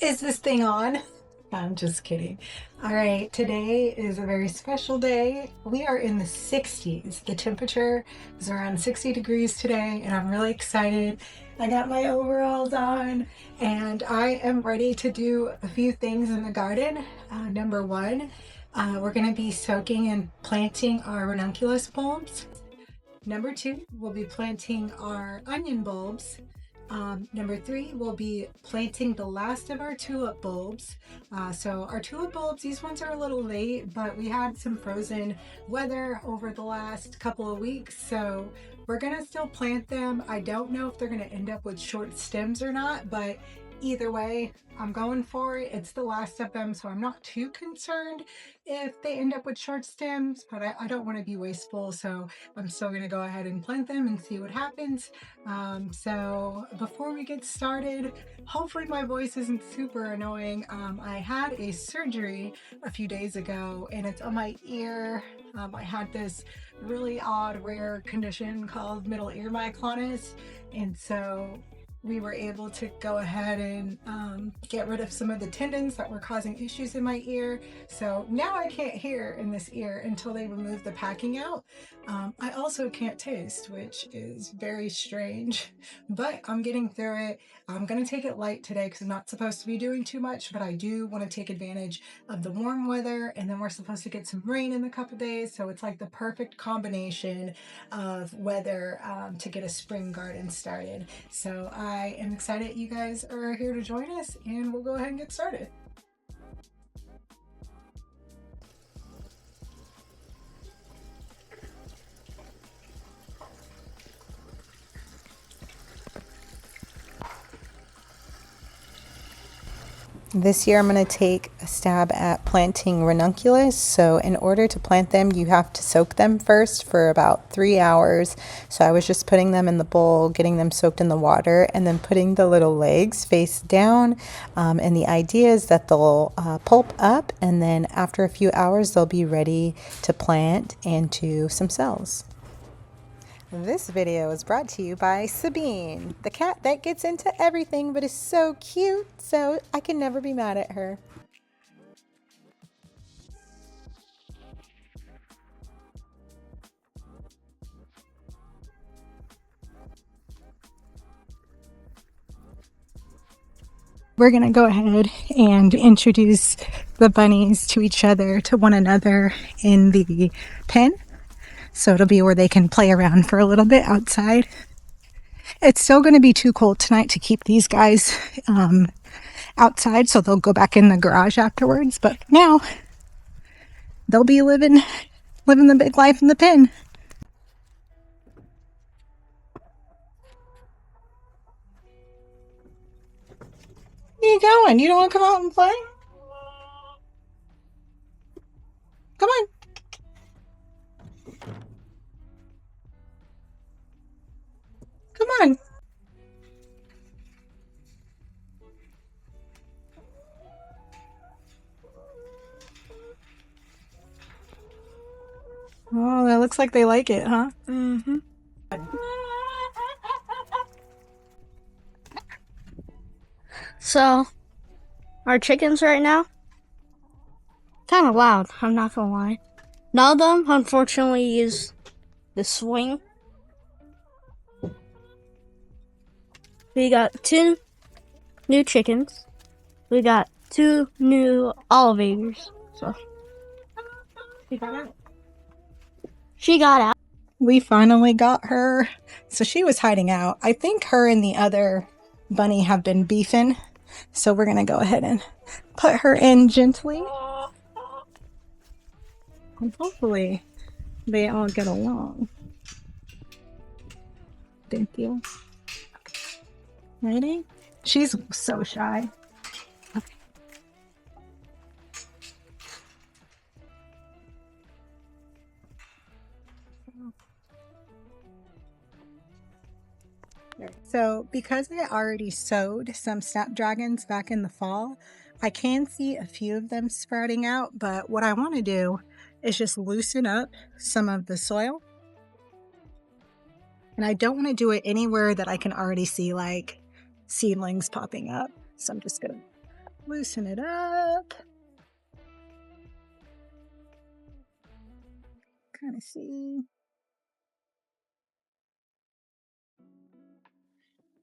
Is this thing on? I'm just kidding. All right, today is a very special day. We are in the 60s. The temperature is around 60 degrees today, and I'm really excited. I got my overalls on, and I am ready to do a few things in the garden. Number one, we're going to be soaking and planting our ranunculus bulbs. Number two, we'll be planting our onion bulbs. Number three, we'll be planting the last of our tulip bulbs. So our tulip bulbs, these ones are a little late, but we had some frozen weather over the last couple of weeks. So we're gonna still plant them. I don't know if they're gonna end up with short stems or not, but either way, I'm going for it. It's the last of them, so I'm not too concerned if they end up with short stems, but I don't want to be wasteful, so I'm still going to go ahead and plant them and see what happens. So before we get started, hopefully my voice isn't super annoying. I had a surgery a few days ago and it's on my ear. I had this really odd, rare condition called middle ear myoclonus, and so we were able to go ahead and get rid of some of the tendons that were causing issues in my ear. So now I can't hear in this ear until they remove the packing out. I also can't taste, which is very strange, but I'm getting through it. I'm going to take it light today because I'm not supposed to be doing too much, but I do want to take advantage of the warm weather, and then we're supposed to get some rain in a couple days, so it's like the perfect combination of weather to get a spring garden started. So I am excited you guys are here to join us, and we'll go ahead and get started. This year I'm going to take a stab at planting ranunculus. So in order to plant them, you have to soak them first for about 3 hours. So I was just putting them in the bowl, getting them soaked in the water, and then putting the little legs face down. And the idea is that they'll pulp up, and then after a few hours, they'll be ready to plant into some cells. This video is brought to you by Sabine, the cat that gets into everything but is so cute, so I can never be mad at her. We're going to go ahead and introduce the bunnies to each other, to one another in the pen. So it'll be where they can play around for a little bit outside. It's still going to be too cold tonight to keep these guys outside, so they'll go back in the garage afterwards. But now they'll be living the big life in the pen. Where you going? You don't want to come out and play? Come on. Come on. Oh, that looks like they like it, huh? Mm-hmm. So, our chickens right now, kind of loud, I'm not gonna lie. None of them, unfortunately, use the swing. We got 2 new chickens. We got 2 new olive acres. So, she got out. We finally got her. So she was hiding out. I think her and the other bunny have been beefing. So we're going to go ahead and put her in gently. And hopefully they all get along. Thank you. Ready? She's so shy. Okay. So because I already sowed some snapdragons back in the fall, I can see a few of them sprouting out, but what I want to do is just loosen up some of the soil. And I don't want to do it anywhere that I can already see like seedlings popping up. So I'm just going to Loosen it up. Kind of see.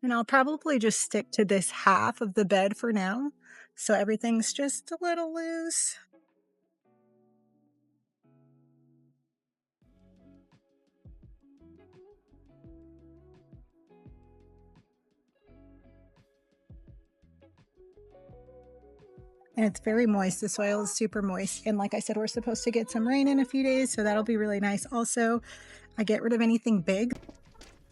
And I'll probably just stick to this half of the bed for now, so everything's just a little loose. And it's very moist. The soil is super moist. And like I said, we're supposed to get some rain in a few days, so that'll be really nice. Also, I get rid of anything big.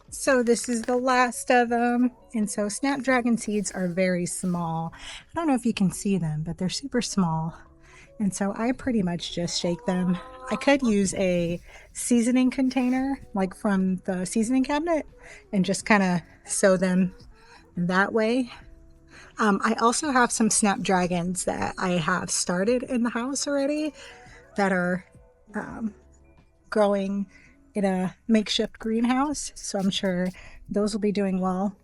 So this is the last of them. And so snapdragon seeds are very small. I don't know if you can see them, but they're super small. And so I pretty much just shake them. I could use a seasoning container, like from the seasoning cabinet, and just kind of sow them that way. I also have some snapdragons that I have started in the house already that are growing in a makeshift greenhouse. So I'm sure those will be doing well.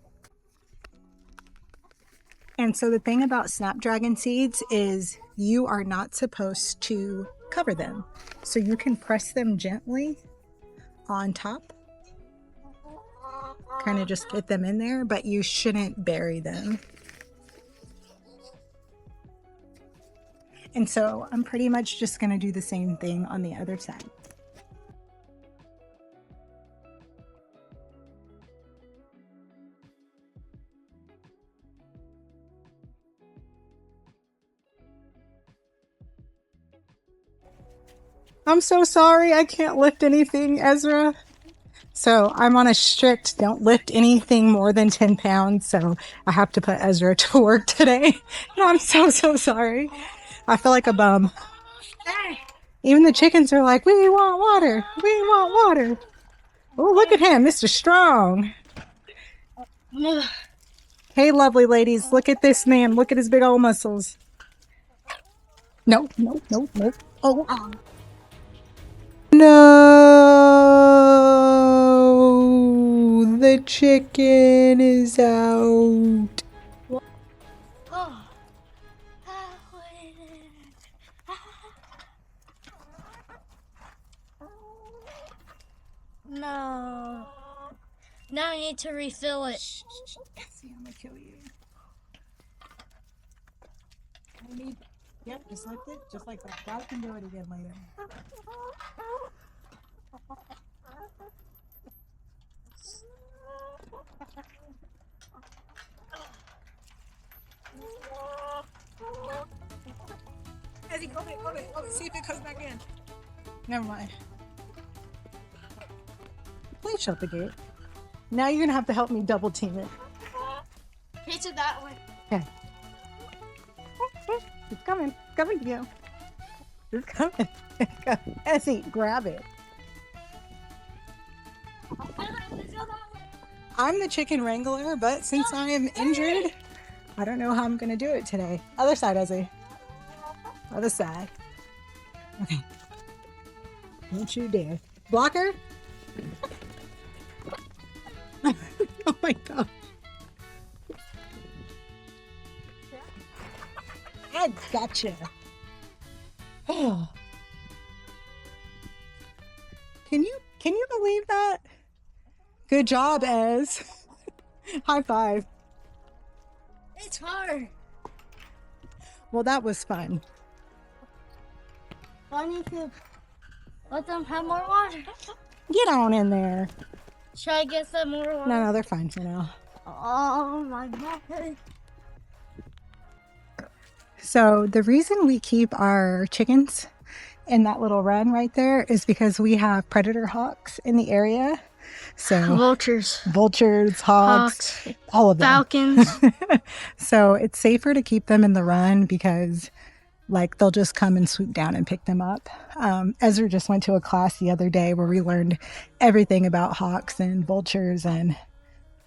And so the thing about snapdragon seeds is you are not supposed to cover them. So you can press them gently on top, kind of just get them in there, but you shouldn't bury them. And so I'm pretty much just going to do the same thing on the other side. I'm so sorry, I can't lift anything, Ezra. So I'm on a strict don't lift anything more than 10 pounds. So I have to put Ezra to work today. And I'm so sorry. I feel like a bum. Even the chickens are like, we want water. We want water. Oh, look at him, Mr. Strong. Hey, lovely ladies, look at this man. Look at his big old muscles. No. Oh. No, the chicken is out. No. Now I need to refill it. See, I'm gonna kill you. Yep, just lift it, just like that. God can do it again later. Ezzy, go ahead. See if it comes back in. Never mind. Please shut the gate. Now you're gonna have to help me double team it. Pitch it that way. Okay. It's coming to you. It's coming. Ezzy, grab it. I'm the chicken wrangler, but since I am injured, I don't know how I'm gonna do it today. Other side, Ezzy. Other side. Okay. Don't you dare. Blocker? Oh my god. I gotcha. Oh. Can you believe that? Good job, Ez. High five. It's hard. Well, that was fun. I need to let them have more water. Get on in there. Should I get some more water? No, they're fine for now. Oh my god. So the reason we keep our chickens in that little run right there is because we have predator hawks in the area. So Vultures, hawks, all of them. falcons. So it's safer to keep them in the run because like they'll just come and swoop down and pick them up. Ezra just went to a class the other day where we learned everything about hawks and vultures, and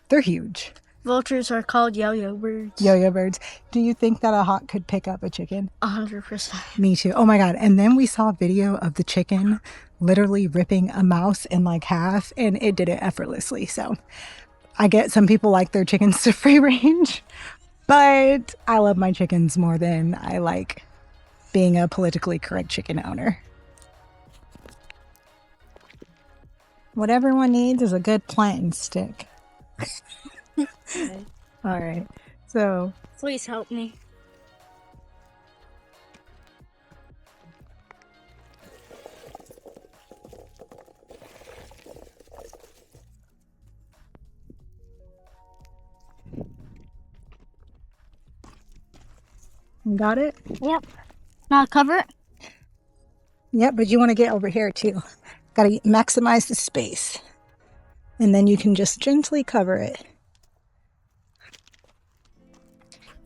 they're huge. Vultures are called yo-yo birds. Yo-yo birds. Do you think that a hawk could pick up a chicken? 100%. Me too. Oh my god. And then we saw a video of the chicken literally ripping a mouse in like half, and it did it effortlessly. So I get some people like their chickens to free range, But I love my chickens more than I like being a politically correct chicken owner. What everyone needs is a good planting stick. All right. So, Please help me. you got it? Yep. Now cover it. Yep, but you want to get over here too. Got to maximize the space. And then you can just gently cover it.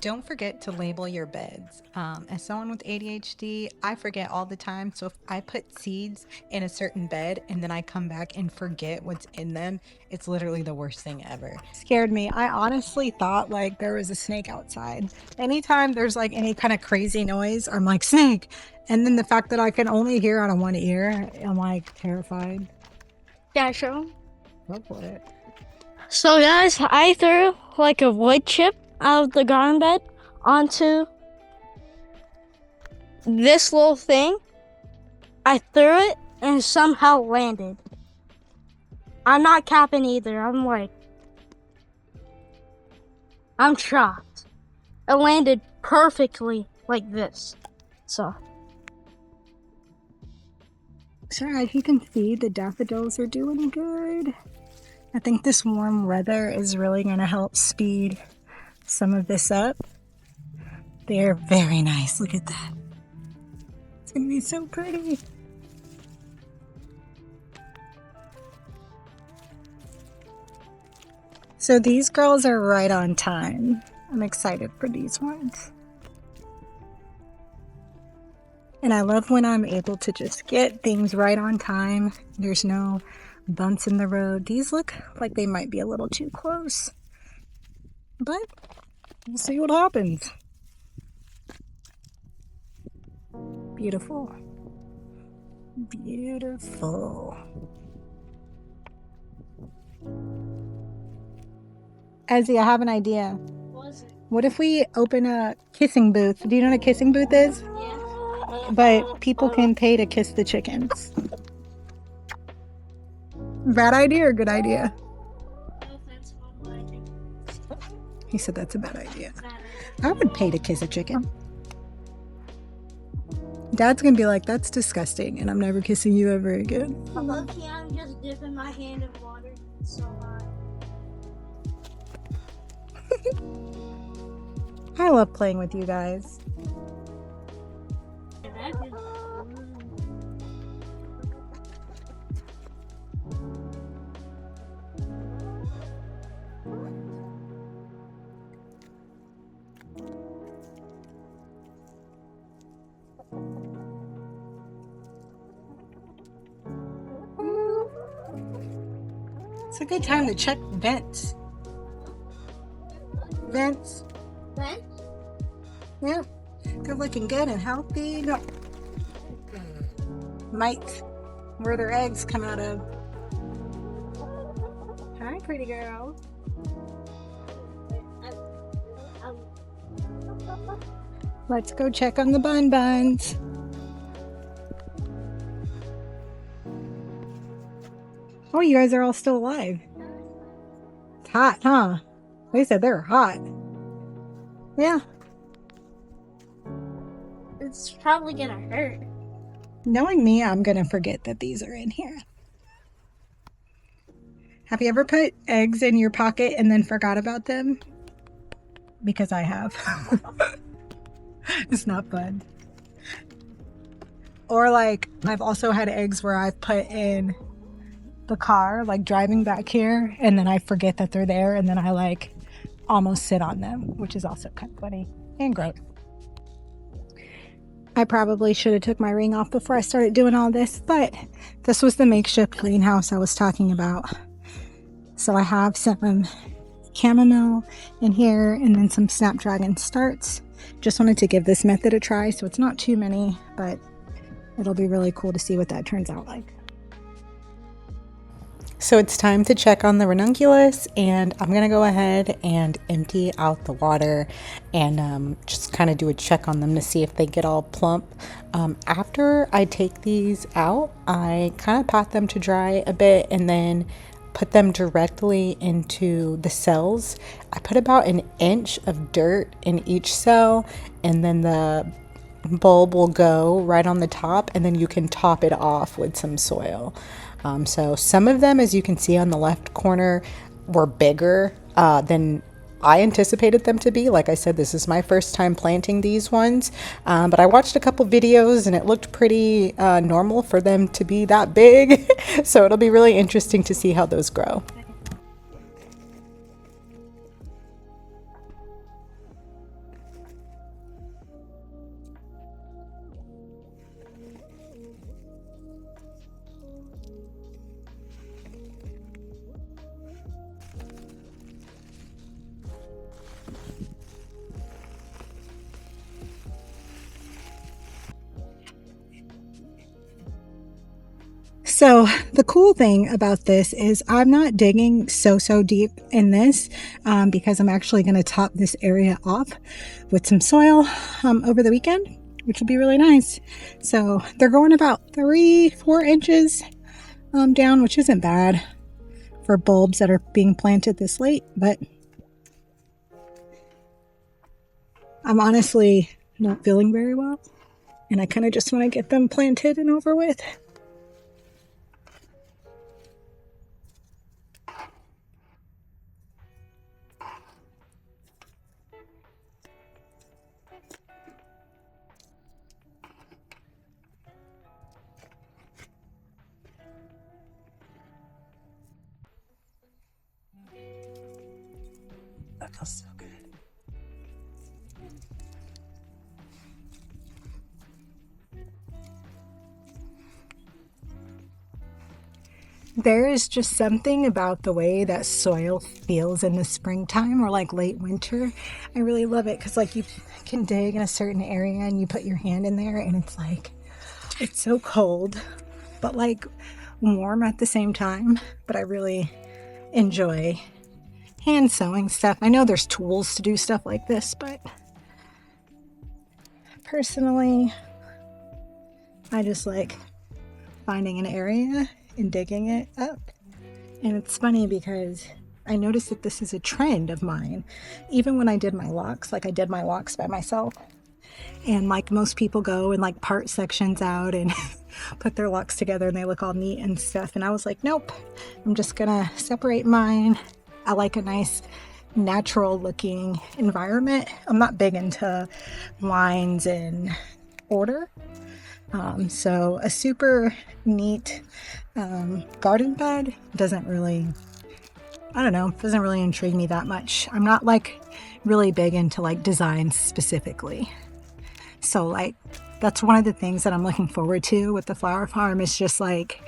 Don't forget to label your beds. As someone with ADHD, I forget all the time. So if I put seeds in a certain bed and then I come back and forget what's in them, it's literally the worst thing ever. Scared me. I honestly thought like there was a snake outside. Anytime there's like any kind of crazy noise, I'm like, snake. And then the fact that I can only hear out of one ear, I'm like terrified. Yeah, show 'em. Go for it. So guys, I threw like a wood chip out of the garden bed onto this little thing. I threw it and somehow landed. I'm not capping either. I'm shocked. It landed perfectly like this. So As you can see, the daffodils are doing good. I think this warm weather is really going to help speed some of this up. They're very nice. Look at that. It's going to be so pretty. So these girls are right on time. I'm excited for these ones. And I love when I'm able to just get things right on time. There's no bumps in the road. These look like they might be a little too close. But we'll see what happens. Beautiful. Beautiful. Ezzy, I have an idea. What if we open a kissing booth? Do you know what a kissing booth is? yeah. But people can pay to kiss the chickens. Bad idea or good idea? He said that's a bad idea. I would pay to kiss a chicken. Dad's gonna be like, that's disgusting, and I'm never kissing you ever again. Lucky I'm just dipping my hand in water. It's so hot. I love playing with you guys. It's a good time to check vents. Vents. Then? Yeah, they're looking good and healthy. No. Mites, where their eggs come out of. Hi, pretty girl. Let's go check on the buns. Oh, you guys are all still alive. It's hot, huh? They said they're hot. Yeah. It's probably gonna hurt. Knowing me, I'm gonna forget that these are in here. Have you ever put eggs in your pocket and then forgot about them? Because I have. It's not fun. Or like, I've also had eggs where I've put in the car, like driving back here, and then I forget that they're there, and then I like almost sit on them, which is also kind of funny and gross. I probably should have took my ring off before I started doing all this, but this was the makeshift greenhouse I was talking about. So I have some chamomile in here and then some snapdragon starts. Just wanted to give this method a try, so it's not too many, but it'll be really cool to see what that turns out like. So it's time to check on the ranunculus, and I'm gonna go ahead and empty out the water and just kind of do a check on them to see if they get all plump. After I take these out, I kind of pat them to dry a bit and then put them directly into the cells. I put about an inch of dirt in each cell, and then the bulb will go right on the top, and then you can top it off with some soil. So some of them, as you can see on the left corner, were bigger than I anticipated them to be. Like I said, this is my first time planting these ones, but I watched a couple videos and it looked pretty normal for them to be that big. So it'll be really interesting to see how those grow. So the cool thing about this is I'm not digging so deep in this because I'm actually going to top this area off with some soil over the weekend, which will be really nice. So they're going about 3-4 inches down, which isn't bad for bulbs that are being planted this late, but I'm honestly not feeling very well, and I kind of just want to get them planted and over with. That feels so good. There is just something about the way that soil feels in the springtime or like late winter. I really love it because like you can dig in a certain area and you put your hand in there and it's like, it's so cold, but like warm at the same time. But I really enjoy hand sewing stuff. I know there's tools to do stuff like this, but personally, I just like finding an area and digging it up. And it's funny because I noticed that this is a trend of mine. Even when I did my locks, like I did my locks by myself. And like most people go and like part sections out and put their locks together and they look all neat and stuff. And I was like, nope, I'm just gonna separate mine. I like a nice natural looking environment. I'm not big into lines and order. So a super neat garden bed doesn't really, I don't know, doesn't really intrigue me that much. I'm not like really big into like designs specifically. So like that's one of the things that I'm looking forward to with the flower farm is just like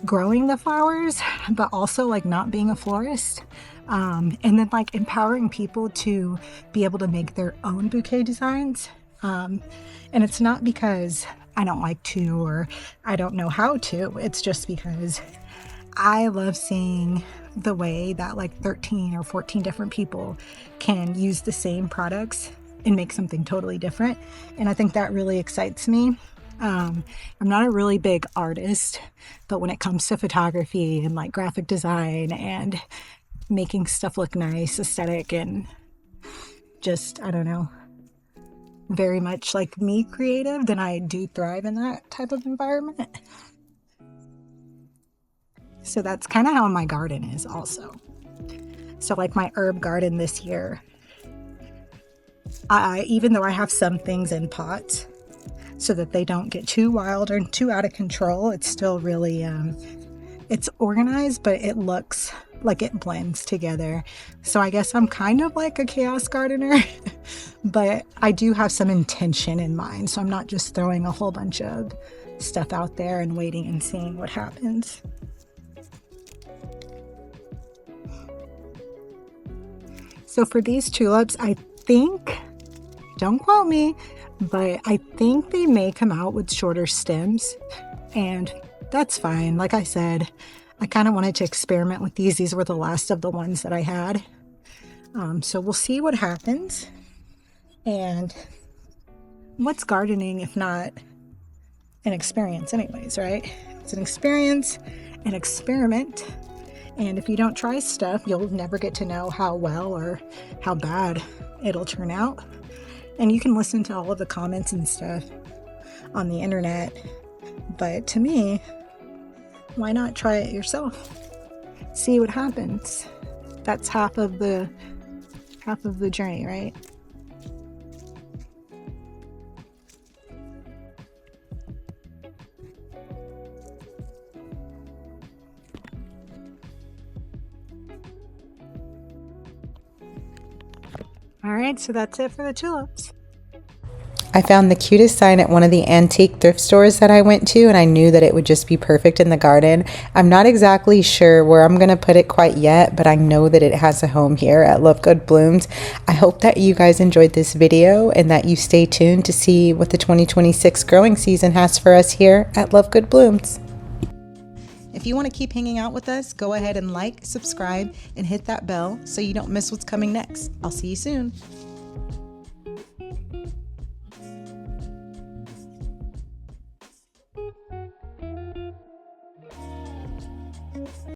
growing the flowers, but also like not being a florist. And then like empowering people to be able to make their own bouquet designs. And it's not because I don't like to or I don't know how to. It's just because I love seeing the way that like 13 or 14 different people can use the same products and make something totally different. And I think that really excites me. I'm not a really big artist, but when it comes to photography and like graphic design and making stuff look nice, aesthetic, and just, I don't know, very much like me creative, then I do thrive in that type of environment. So that's kind of how my garden is also. So like my herb garden this year, even though I have some things in pots so that they don't get too wild or too out of control, it's still really, it's organized, but it looks like it blends together. So I guess I'm kind of like a chaos gardener, but I do have some intention in mind. So I'm not just throwing a whole bunch of stuff out there and waiting and seeing what happens. So for these tulips, I think, don't quote me, but I think they may come out with shorter stems, and that's fine. Like I said, I kind of wanted to experiment with these. These were the last of the ones that I had. So we'll see what happens. And what's gardening if not an experience anyways, right? It's an experience, an experiment. And if you don't try stuff, you'll never get to know how well or how bad it'll turn out. And you can listen to all of the comments and stuff on the internet. But to me, why not try it yourself? See what happens. That's half of the journey, right? All right, so that's it for the tulips. I found the cutest sign at one of the antique thrift stores that I went to, and I knew that it would just be perfect in the garden. I'm not exactly sure where I'm going to put it quite yet, but I know that it has a home here at Love Good Blooms. I hope that you guys enjoyed this video and that you stay tuned to see what the 2026 growing season has for us here at Love Good Blooms. If you want to keep hanging out with us, go ahead and like, subscribe, and hit that bell so you don't miss what's coming next. I'll see you soon.